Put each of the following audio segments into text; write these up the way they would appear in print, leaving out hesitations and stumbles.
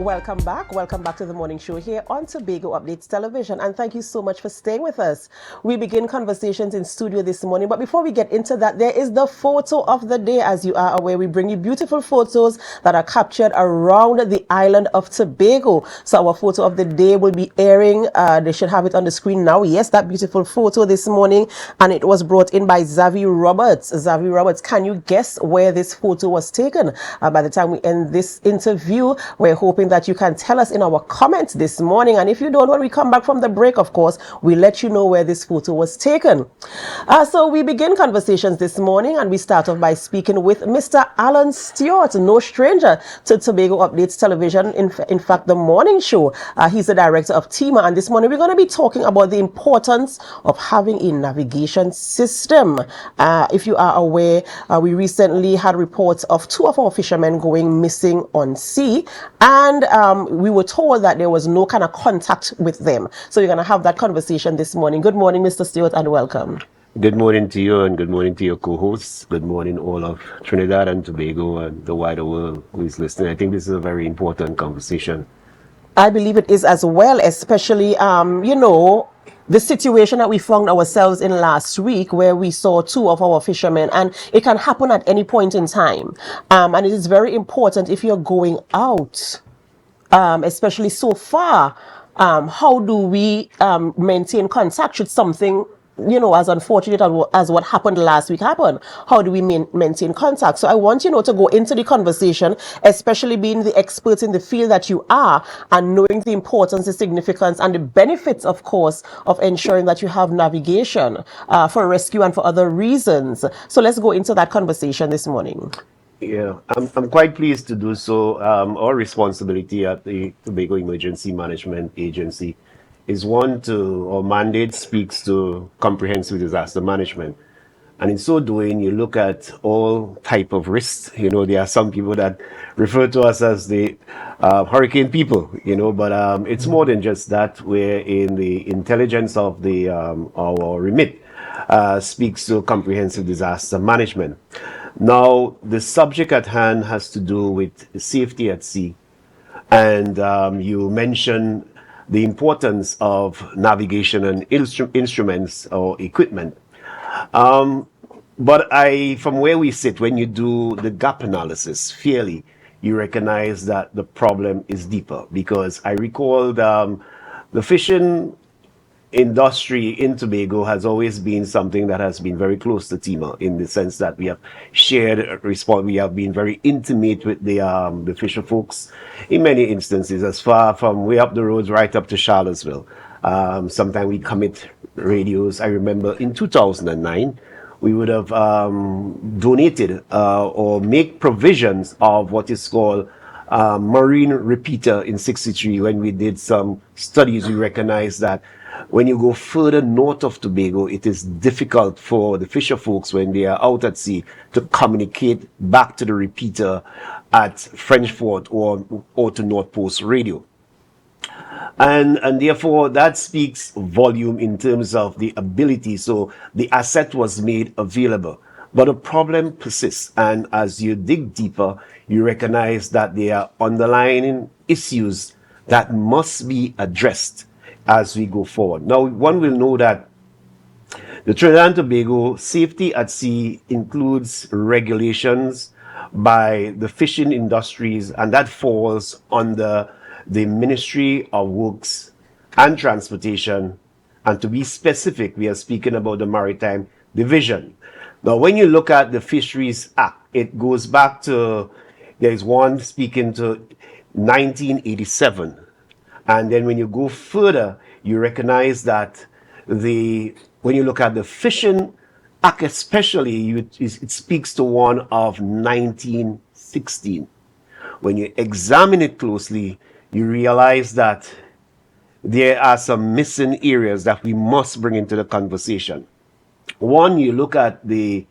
Welcome back. Welcome back to the morning show here on Tobago Updates Television. And thank you so much for staying with us. We begin conversations in studio this morning. But before we get into that, there is the photo of the day. As you are aware, we bring you beautiful photos that are captured around the island of Tobago. So our photo of the day will be airing. They should have it on the screen now. Yes, that beautiful photo this morning. And it was brought in by Xavi Roberts. Xavi Roberts, can you guess where this photo was taken? By the time we end this interview, we're hoping that you can tell us in our comments this morning. And if you don't, when we come back from the break, of course, we let you know where this photo was taken. So we begin conversations this morning, and we start off by speaking with Mr. Allan Stewart, no stranger to Tobago Updates Television. In fact, the morning show. He's the director of TEMA, and this morning we're going to be talking about the importance of having a navigation system. If you are aware, we recently had reports of 2 of our fishermen going missing on sea, and we were told that there was no kind of contact with them. So we're going to have that conversation this morning. Good morning, Mr. Stewart, and welcome. Good morning to you, and good morning to your co-hosts. Good morning, all of Trinidad and Tobago and the wider world who is listening. I think this is a very important conversation. I believe it is as well, especially, the situation that we found ourselves in last week, where we saw 2 of our fishermen, and it can happen at any point in time. And it is very important if you're going out, especially so far. How do we maintain contact should something, as unfortunate as what happened last week happen? How do we maintain contact? So I want to go into the conversation, especially being the experts in the field that you are, and knowing the importance, the significance, and the benefits, of course, of ensuring that you have navigation for rescue and for other reasons. So let's go into that conversation this morning. Yeah, I'm quite pleased to do so. Our responsibility at the Tobago Emergency Management Agency is our mandate speaks to comprehensive disaster management. And in so doing, you look at all type of risks. There are some people that refer to us as the hurricane people, but it's more than just that. Where in the intelligence of our remit speaks to comprehensive disaster management. Now, the subject at hand has to do with safety at sea. And you mentioned the importance of navigation and instruments or equipment. But from where we sit, when you do the gap analysis fairly, you recognize that the problem is deeper. Because I recall the fishing industry in Tobago has always been something that has been very close to TEMA, in the sense that we have shared response. We have been very intimate with the fisher folks in many instances, as far from way up the roads right up to Charlottesville. Sometimes we commit radios. I remember in 2009, we would have donated or make provisions of what is called marine repeater in 63. When we did some studies, we recognized that when you go further north of Tobago, it is difficult for the fisher folks when they are out at sea to communicate back to the repeater at French Fort or to North Post Radio. And therefore, that speaks volume in terms of the ability. So the asset was made available. But the problem persists. And as you dig deeper, you recognize that there are underlying issues that must be addressed as we go forward. Now, one will know that the Trinidad and Tobago safety at sea includes regulations by the fishing industries, and that falls under the Ministry of Works and Transportation. And to be specific, we are speaking about the Maritime Division. Now, when you look at the Fisheries Act, it goes back to, there's one speaking to 1987. And then when you go further, you recognize that when you look at the Fishing Act especially, it speaks to one of 1916. When you examine it closely, you realize that there are some missing areas that we must bring into the conversation. One, you look at the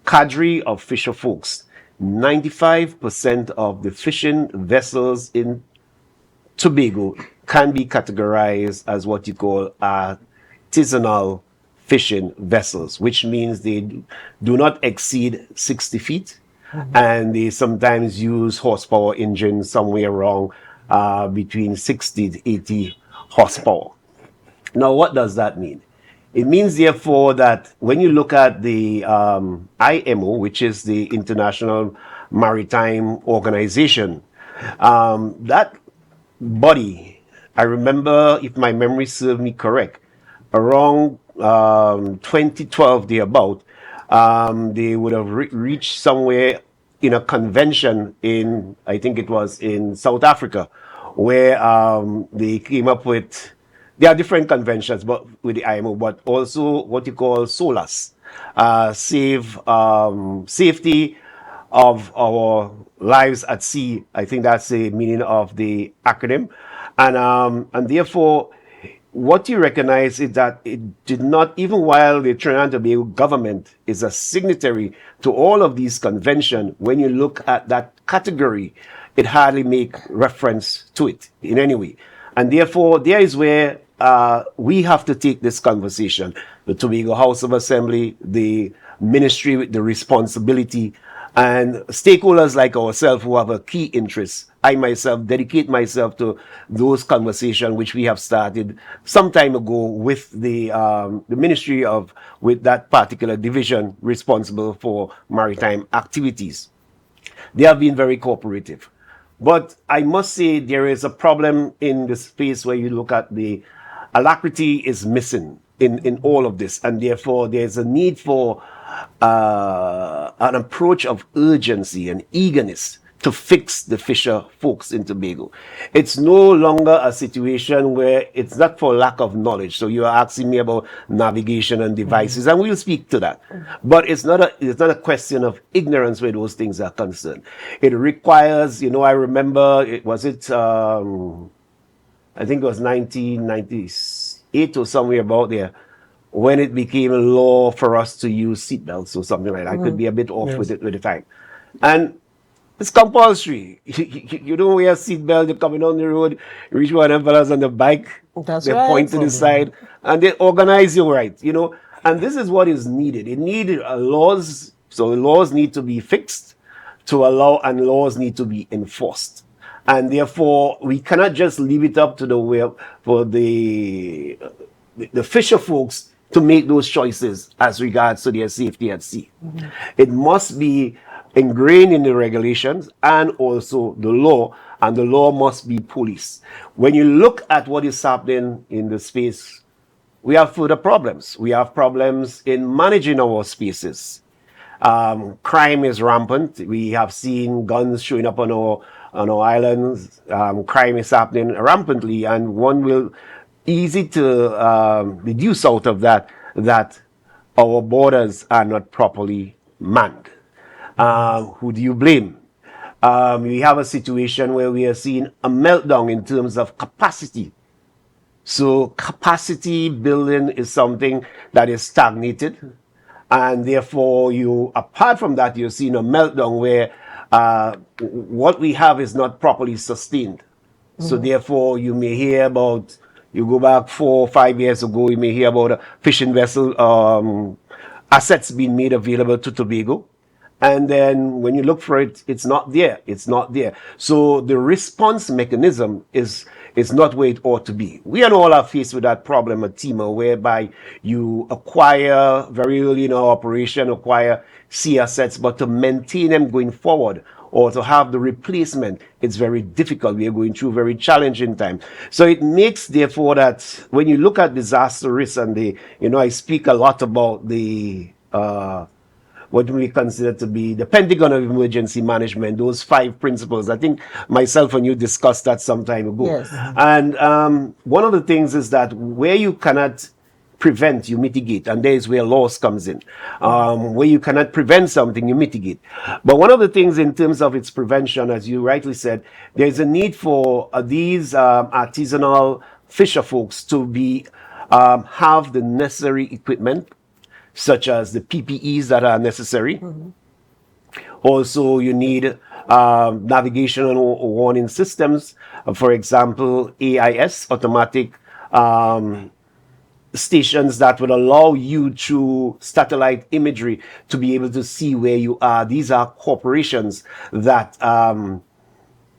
cadre of fisher folks. 95% of the fishing vessels in Tobago can be categorized as what you call artisanal fishing vessels, which means they do not exceed 60 feet. And they sometimes use horsepower engines somewhere around between 60 to 80 horsepower. Now, what does that mean? It means, therefore, that when you look at the IMO, which is the International Maritime Organization, that body, I remember, if my memory serves me correct, around 2012, thereabout, they would have reached somewhere in a convention in, I think it was in South Africa, where they came up with, there are different conventions, but with the IMO, but also what you call SOLAS, safety of our lives at sea. I think that's the meaning of the acronym. And therefore, what you recognize is that it did not, even while the Trinidad and Tobago government is a signatory to all of these conventions, when you look at that category, it hardly make reference to it in any way. And therefore, there is where we have to take this conversation. The Tobago House of Assembly, the ministry with the responsibility, and stakeholders like ourselves who have a key interest. I myself dedicate myself to those conversations which we have started some time ago with the ministry of, with that particular division responsible for maritime activities. They have been very cooperative. But I must say there is a problem in the space where you look at the alacrity is missing in all of this. And therefore there's a need for an approach of urgency and eagerness to fix the fisher folks in Tobago. It's no longer a situation where it's not for lack of knowledge. So you are asking me about navigation and devices, and we'll speak to that. But it's not a question of ignorance where those things are concerned. It requires, I remember, I think it was 1998 or somewhere about there, when it became a law for us to use seatbelts or something like that. I could be a bit off with it with the time. And it's compulsory. You don't wear a seatbelt, you're coming on the road, you reach one of them fellas on the bike, they point to the side, and they organize you right, And this is what is needed. It needed laws, so laws need to be fixed to allow, and laws need to be enforced. And therefore, we cannot just leave it up to the fisher folks to make those choices as regards to their safety at sea. It must be ingrained in the regulations and also the law, and the law must be policed. When you look at what is happening in the space, we have further problems. We have problems in managing our spaces. Crime is rampant. We have seen guns showing up on our islands. Crime is happening rampantly, and one will easy to deduce out of that our borders are not properly manned. Who do you blame? We have a situation where we are seeing a meltdown in terms of capacity. So capacity building is something that is stagnated, and therefore apart from that, you're seeing a meltdown where what we have is not properly sustained. So therefore, you may hear about, you go back 4 or 5 years ago, you may hear about a fishing vessel assets being made available to Tobago. And then when you look for it, it's not there. It's not there. So the response mechanism is not where it ought to be. We all are faced with that problem at TIMA, whereby you acquire very early in our operation, acquire sea assets, but to maintain them going forward, or to have the replacement, it's very difficult. We are going through very challenging time. So it makes, therefore, that when you look at disaster risk, and I speak a lot about the what we consider to be the Pentagon of Emergency Management, those 5 principles. I think myself and you discussed that some time ago. Yes. And one of the things is that where you cannot prevent, you mitigate, and there is where laws comes in. Where you cannot prevent something, you mitigate. But one of the things in terms of its prevention, as you rightly said, there is a need for these artisanal fisher folks to be have the necessary equipment, such as the PPEs that are necessary. Also, you need navigation and warning systems. For example, AIS, automatic stations that would allow you through satellite imagery to be able to see where you are. These are corporations that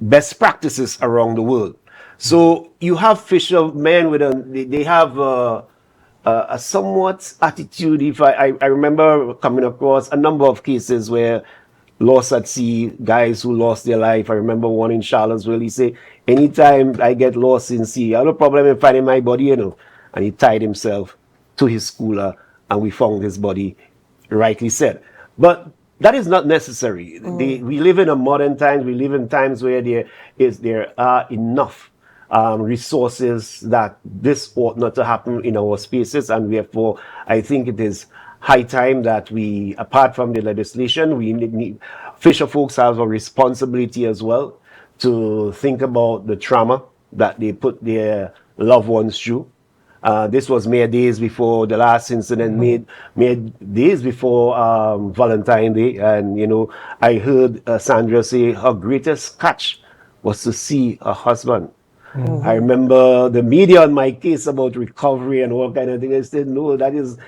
best practices around the world. So you have fishermen with they have a somewhat attitude. If I remember coming across a number of cases where lost at sea, guys who lost their life. I remember one in Charlottesville. He said, anytime I get lost in sea, I have no problem in finding my body, you know. And he tied himself to his cooler and we found his body, rightly said. But that is not necessary. We live in a modern times. We live in times where there are enough resources that this ought not to happen in our spaces, and therefore I think it is high time that we, apart from the legislation, we need fisher folks have a responsibility as well to think about the trauma that they put their loved ones through. This was mere days before the last incident, mere days before Valentine's Day. And, you know, I heard Sandra say her greatest catch was to see her husband. I remember the media on my case about recovery and all kind of things. I said, no, that is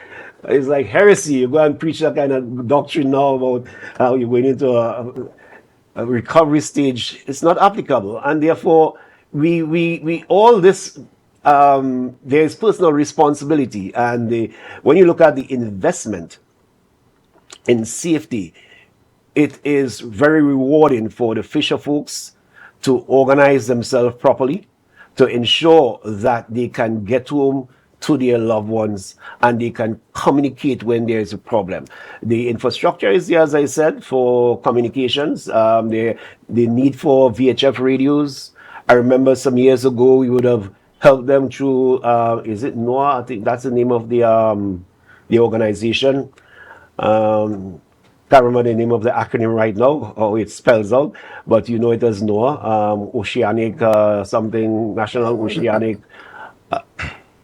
it's like heresy. You go and preach that kind of doctrine now about how you're going into a recovery stage. It's not applicable. And therefore, we all this there's personal responsibility, and when you look at the investment in safety, it is very rewarding for the fisher folks to organize themselves properly, to ensure that they can get home to their loved ones and they can communicate when there is a problem. The infrastructure is there, as I said, for communications. The need for VHF radios. I remember some years ago we would have helped them through, is it NOAA? I think that's the name of the organization. Can't remember the name of the acronym right now, how it spells out, but you know it as NOAA, Oceanic something, National Oceanic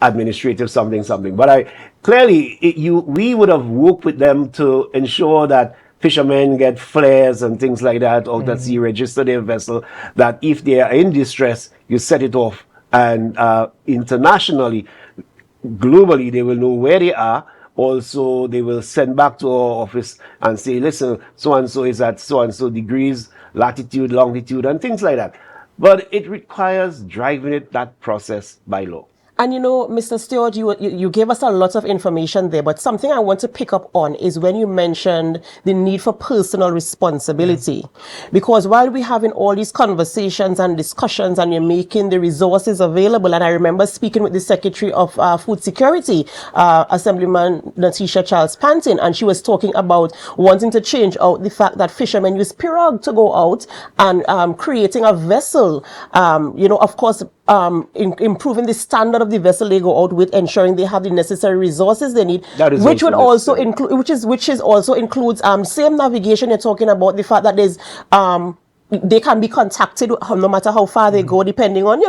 Administrative something. But we would have worked with them to ensure that fishermen get flares and things like that out at sea, register their vessel, that if they are in distress, you set it off. And internationally, globally, they will know where they are. Also, they will send back to our office and say, listen, so-and-so is at so-and-so degrees, latitude, longitude, and things like that. But it requires driving that process by law. And you know, Mr. Stewart, you gave us a lot of information there, but something I want to pick up on is when you mentioned the need for personal responsibility. Because while we're having all these conversations and discussions and you're making the resources available, and I remember speaking with the Secretary of Food Security, Assemblyman Natisha Charles Pantin, and she was talking about wanting to change out the fact that fishermen use pirogue to go out and creating a vessel, of course, improving the standard of the vessel they go out with, ensuring they have the necessary resources they need, which would also include, which is also includes same navigation. You're talking about the fact that there's they can be contacted no matter how far they go, depending on,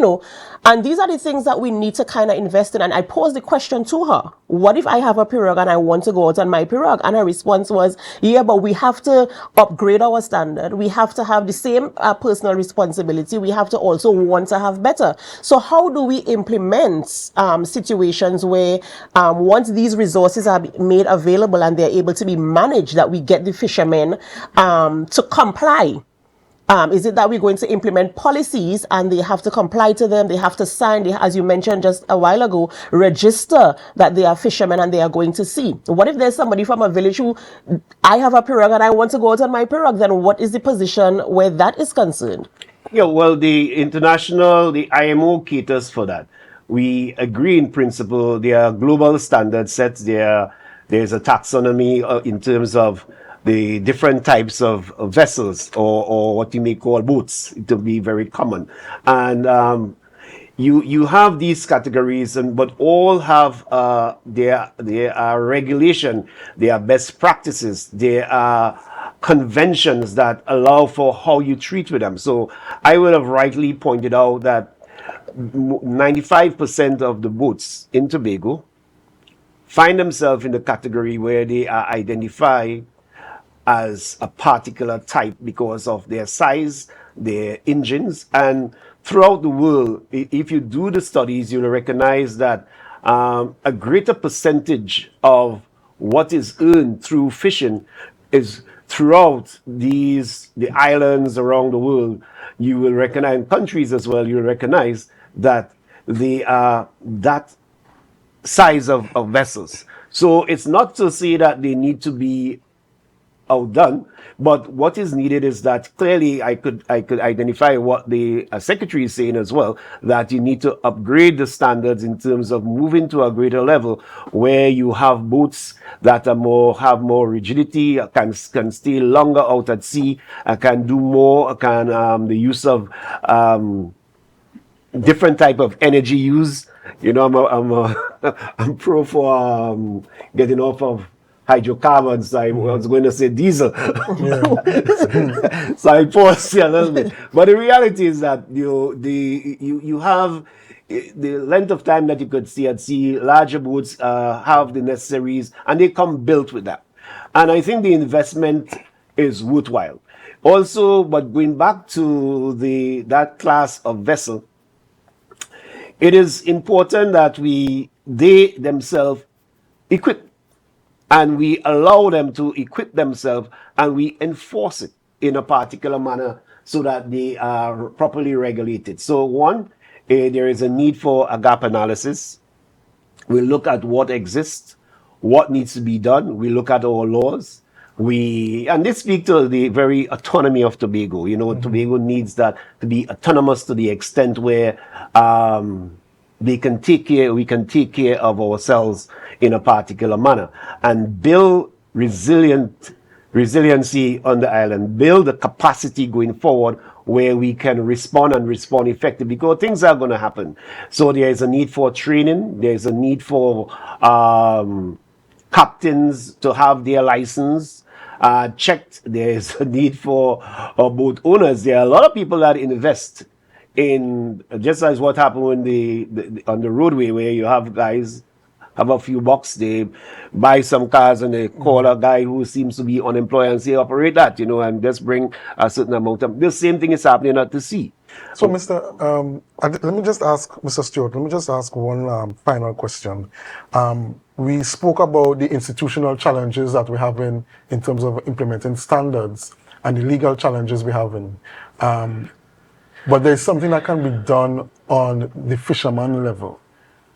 and these are the things that we need to kind of invest in. And I posed the question to her, what if I have a pirogue and I want to go out on my pirogue? And her response was, yeah, but we have to upgrade our standard. We have to have the same personal responsibility. We have to also want to have better. So how do we implement situations where once these resources are made available and they're able to be managed, that we get the fishermen to comply? Is it that we're going to implement policies and they have to comply to them? They have to sign, as you mentioned just a while ago, register that they are fishermen and they are going to sea. What if there's somebody from a village who, I have a pirogue and I want to go out on my pirogue? Then what is the position where that is concerned? Yeah, well, the IMO caters for that. We agree in principle. There are global standard sets. There's a taxonomy in terms of the different types of vessels, or what you may call boats, to be very common. And you have these categories, but all have there are regulation, there are best practices, there are conventions that allow for how you treat with them. So I would have rightly pointed out that 95% of the boats in Tobago find themselves in the category where they are identified as a particular type because of their size, their engines. And throughout the world, if you do the studies, you'll recognize that a greater percentage of what is earned through fishing is throughout the islands around the world, you will recognize, countries as well, you'll recognize that they are that size of vessels. So it's not to say that they need to be outdone, but what is needed is that clearly I could identify what the secretary is saying as well, that you need to upgrade the standards in terms of moving to a greater level where you have boats that are more rigidity, can stay longer out at sea, can do more, can the use of different type of energy use. You know, I'm pro for getting off of hydrocarbons. I was going to say diesel. So I paused here a little bit. But the reality is that you have the length of time that you could stay at sea. Larger boats have the necessaries, and they come built with that. And I think the investment is worthwhile. Also, but going back to that class of vessel, it is important that they themselves equip, and we allow them to equip themselves, and we enforce it in a particular manner so that they are properly regulated. So one, there is a need for a gap analysis. We look at what exists, what needs to be done. We look at our laws. And this speaks to the very autonomy of Tobago. You know, Tobago needs that to be autonomous to the extent where we can take care of ourselves in a particular manner and build resiliency on the island, build the capacity going forward where we can respond and respond effectively, because things are going to happen. So there is a need for training. There is a need for captains to have their license checked. There is a need for boat owners. There are a lot of people that invest in, just as what happened when on the roadway, where you have guys have a few bucks, they buy some cars and they call a guy who seems to be unemployed and say, operate that, you know, and just bring a certain amount of. The same thing is happening at the sea. So, let me just ask Mr. Stewart, let me just ask one final question. We spoke about the institutional challenges that we have in terms of implementing standards and the legal challenges we have in. But there's something that can be done on the fisherman level.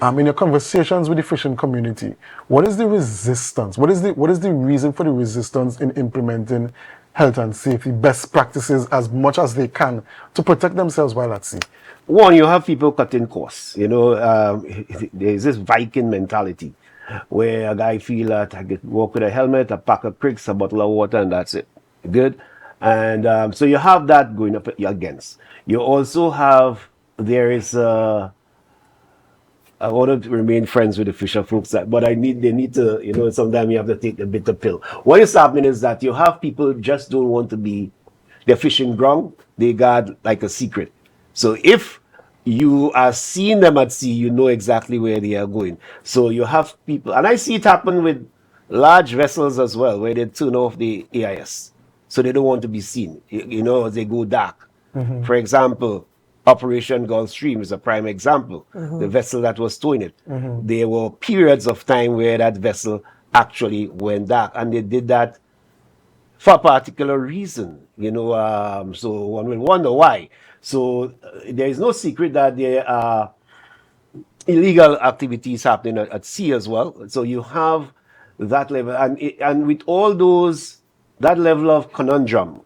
In your conversations with the fishing community, what is the resistance? What is the reason for the resistance in implementing health and safety best practices as much as they can to protect themselves while at sea? One, you have people cutting costs. You know, there's this Viking mentality where a guy feel that I could walk with a helmet, a pack of cricks, a bottle of water, and that's it. Good. And so you have that going up against. You also have, I want to remain friends with the fisher folks, but they need to, you know, sometimes you have to take the bitter pill. What is happening is that you have people just don't want to be, they're fishing ground, they guard like a secret. So if you are seeing them at sea, you know exactly where they are going. So you have people, and I see it happen with large vessels as well, where they turn off the AIS. So they don't want to be seen, you know, as they go dark. For example, Operation Gulfstream is a prime example. The vessel that was towing it. There were periods of time where that vessel actually went dark, and they did that for a particular reason, you know. So one will wonder why. So there is no secret that there are illegal activities happening at sea as well. So you have that level, and with all those, that level of conundrum,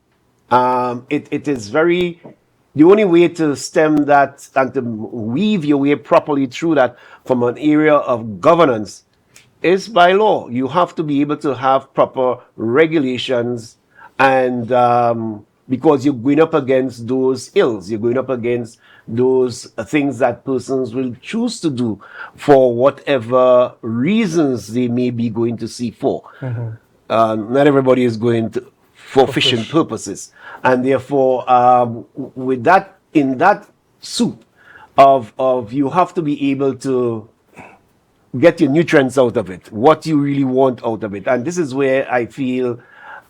it is very. The only way to stem that and to weave your way properly through that from an area of governance is by law. You have to be able to have proper regulations, and because you're going up against those ills, you're going up against those things that persons will choose to do for whatever reasons they may be going to sea for. Not everybody is going to for fishing purposes, and therefore with that, in that soup of you have to be able to get your nutrients out of it, what you really want out of it. And this is where I feel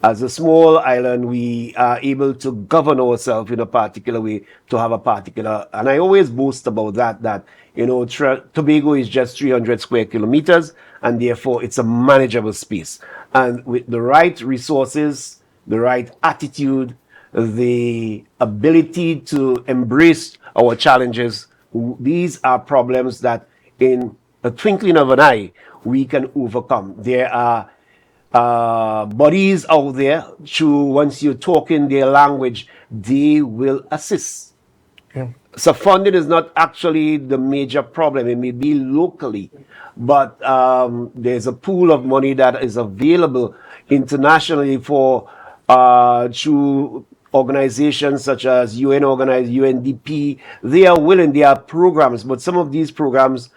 as a small island we are able to govern ourselves in a particular way, to have a particular, and I always boast about that you know, Tobago is just 300 square kilometers, and therefore it's a manageable space, and with the right resources the right attitude, the ability to embrace our challenges, these are problems that in a twinkling of an eye, we can overcome. There are bodies out there, once you talk in their language, they will assist. Yeah. So funding is not actually the major problem. It may be locally, but there's a pool of money that is available internationally for through organizations such as UNDP. They are willing, they are programs, but some of these programs,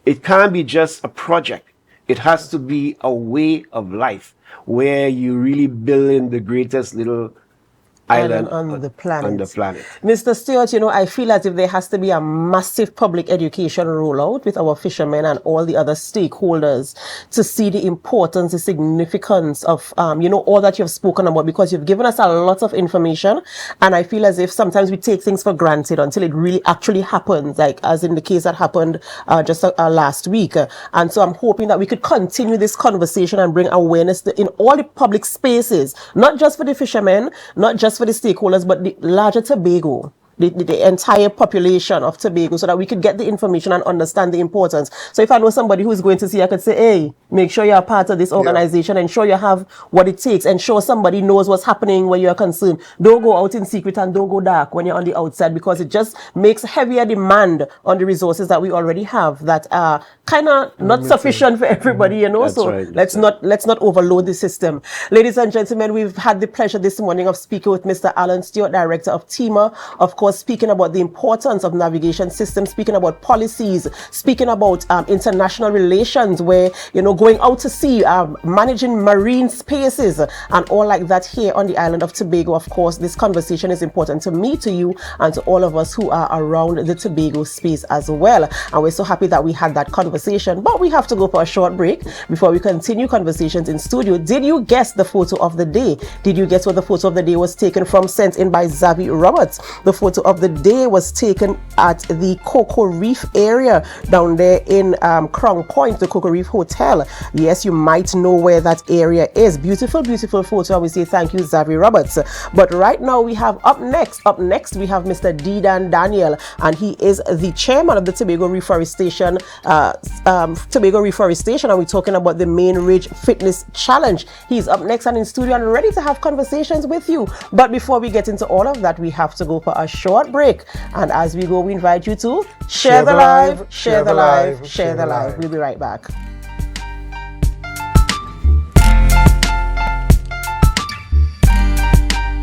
it can't be just a project. It has to be a way of life where you really build in the greatest little island on the planet. On the planet. Mr. Stewart, I feel as if there has to be a massive public education rollout with our fishermen and all the other stakeholders to see the importance, the significance of, all that you've spoken about, because you've given us a lot of information. And I feel as if sometimes we take things for granted until it really actually happens, like as in the case that happened just last week. And so I'm hoping that we could continue this conversation and bring awareness in all the public spaces, not just for the fishermen, not just for the stakeholders, but the larger Tobago, the entire population of Tobago, so that we could get the information and understand the importance. So if I know somebody who's going to see, I could say, hey, make sure you're a part of this organization, ensure you have what it takes, ensure somebody knows what's happening when you're concerned. Don't go out in secret and don't go dark when you're on the outside, because it just makes heavier demand on the resources that we already have that are kind of not sufficient for everybody, That's so right. let's not overload the system. Ladies and gentlemen, we've had the pleasure this morning of speaking with Mr. Allan Stewart, Director of TEMA, of course, speaking about the importance of navigation systems, speaking about policies, speaking about international relations, where, going out to sea, managing marine spaces and all like that here on the island of Tobago. Of course, this conversation is important to me, to you, and to all of us who are around the Tobago space as well. And we're so happy that we had that conversation, but we have to go for a short break before we continue conversations in studio. Did you guess the photo of the day? Did you guess where the photo of the day was taken from? Sent in by Xavi Roberts. The photo of the day was taken at the Cocoa Reef area down there in Crown Point, the Cocoa Reef Hotel. Yes, you might know where that area is. Beautiful, beautiful photo. And we say thank you, Xavi Roberts. But right now we have up next we have Mr. Didan Daniel, and he is the chairman of the Tobago Reforestation, and we're talking about the Main Ridge Fitness Challenge. He's up next and in studio and ready to have conversations with you. But before we get into all of that, we have to go for a short break. And as we go, we invite you to share the live, share the live, share the live. We'll be right back.